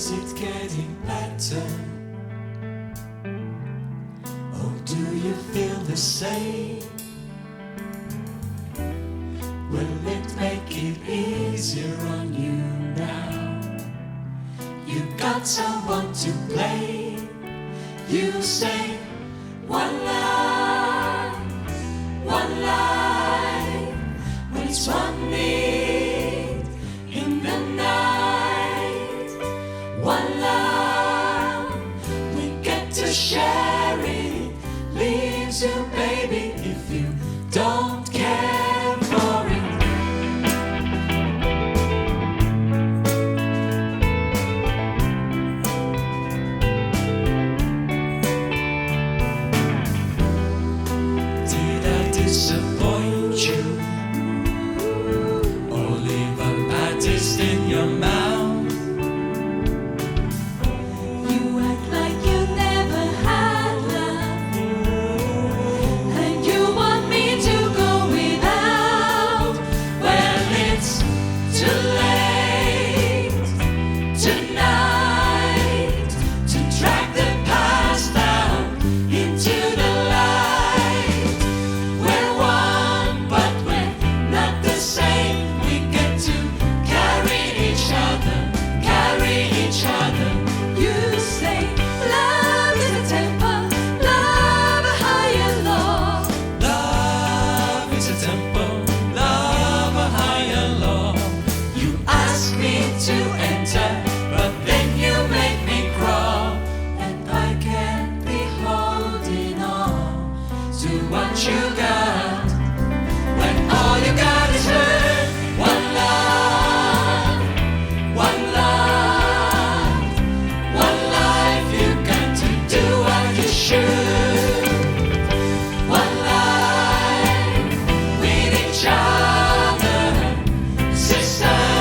Is it getting better? Or do you feel the same? Will it make it easier on you now? You got someone to blame. You say one life, when it's one need in the night. One love, we get to share it. Leaves you, baby, if you don't care for it. Did I disappoint you? Or leave a bad taste in your mouth? To enter, but then you make me crawl, and I can't be holding on to what you got, when all you got is hurt. One love, one life, you got to do what you should. One life with each other, sisters.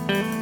Thank you.